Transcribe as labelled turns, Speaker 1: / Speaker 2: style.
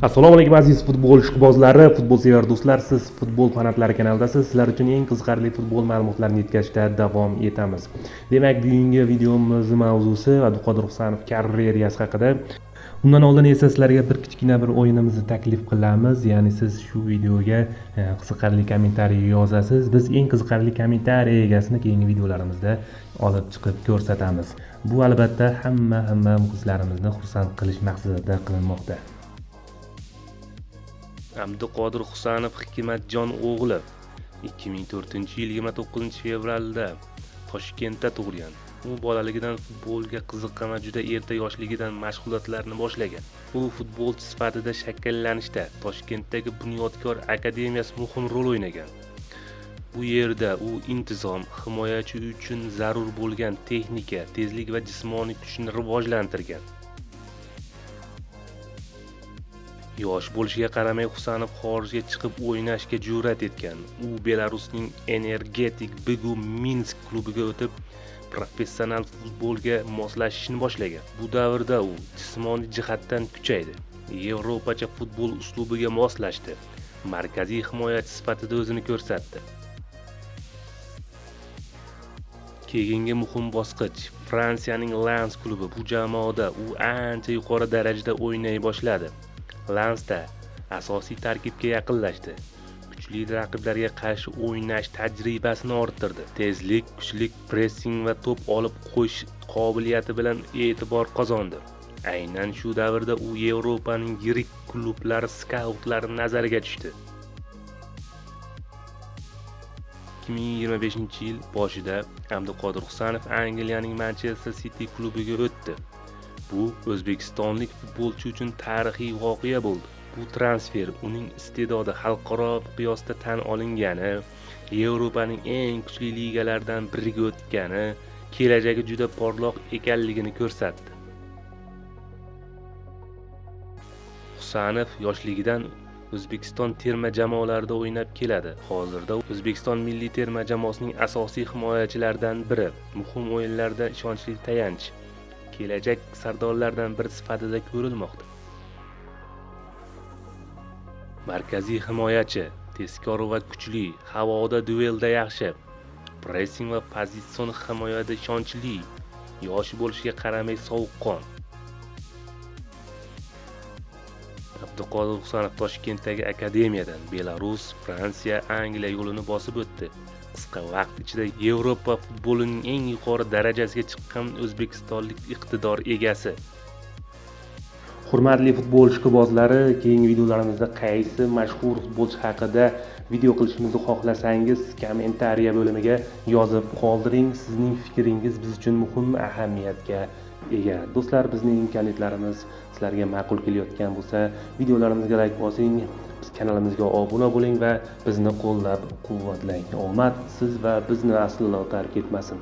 Speaker 1: Assalomu alaykum aziz futbol ishqibozlari, futbol sevar do'stlar. Siz futbol fanatlari kanaldasiz. Sizlar uchun eng qiziqarli futbol ma'lumotlarini yetkazishda davom etamiz. Demak, bugungi videomiz mavzusi Abduqodir Husanov karyerasi haqida. Undan oldin esa sizlarga bir kichkina bir o'yinimizni taklif qilamiz. Ya'ni siz shu videoga qiziqarli kommentariy yozasiz. Biz eng qiziqarli kommentariy egasini keyingi videolarimizda olib chiqib ko'rsatamiz. Bu albatta hamma muxlislarimizni xursand qilish maqsadida qilinmoqda.
Speaker 2: Abduqodir Husanov Hikmatjon o'g'li 2004-yil 29-fevralda Toshkentda tug'ilgan. U bolaligidan futbolga qiziqqan va juda erta yoshligidan mashg'ulotlarni boshlagan. U futbolchi sifatida shakllanishda Toshkentdagi Bunyodkor akademiyasi muhim rol o'ynagan. Bu yerda u intizom, himoyachi uchun zarur bo'lgan texnika, tezlik va jismoniy kuchni rivojlantirgan. Yosh bo'lishiga qaramay Husanov xorijga chiqib o'ynashga jur'at etgan. U Belarusning Energetik Bigu Minsk klubiga o'tib, professional futbolga moslashishni boshlagan. Bu davrda u jismoniy jihatdan kuchaydi, Yevropacha futbol uslubiga moslashdi, markaziy himoyachi sifatida o'zini ko'rsatdi. Keyingi muhim bosqich Fransiyaning Lens klubi. Bu jamoada u ancha yuqori darajada o'ynay boshladi. Lensda asosiy tarkibga yaqinlashdi. Kuchli raqiblarga qarshi o'ynash tajribasini orttirdi. Tezlik, kuchlik, pressing va to'p olib qo'yish qobiliyati bilan e'tibor qozondi. Aynan shu davrda u Yevropaning yirik klublari skautlari nazariga tushdi. 2025-yil boshida Abduqodir Husanov Angliyaning Manchester City klubiga o'tdi. Bu o'zbekistonlik futbolchi uchun tarixiy voqea bo'ldi. Bu transfer uning iste'dodi xalqaro miqyosda tan olingani, Yevropaning eng kuchli ligalaridan biriga o'tgani, kelajagi juda porloq ekanligini ko'rsatdi. Husanov yoshligidan O'zbekiston terma jamoalarida o'ynab keladi. Hozirda O'zbekiston milliy terma jamoasining asosiy himoyachilaridan biri, muhim o'yinlarda ishonchli tayanch, kelajak sardorlardan biri sifatida ko'rilmoqda. Markaziy himoyachi, tezkor va kuchli, havoda duelda yaxshi, pressing va pozitsion himoyada ishonchli, yoshi bo'lishiga qaramay sovuqqon. Abduqodir Husanov Toshkentdagi akademiyadan Belarus, Fransiya, Angliya yo'lini bosib o'tdi. Qisqa vaqt ichida Yevropa futbolining eng yuqori darajasiga chiqqan o'zbekistonlik iqtidor egasi.
Speaker 1: Hurmatli futbol ishqibozlari, keyingi videolarimizda qaysi mashhur futbolchi haqida video qilishimizni xohlasangiz kommentariya bo'limiga yozib qoldiring. Sizning fikringiz biz uchun muhim ahamiyatga ega. Do'stlar, bizning imkoniyatlarimiz sizlarga ma'qul kelayotgan bo'lsa, videolarimizga like bosing, kanalimizga obuna bo'ling va bizni qo'llab-quvvatlang. Omad siz va bizni aslo tark etmasin.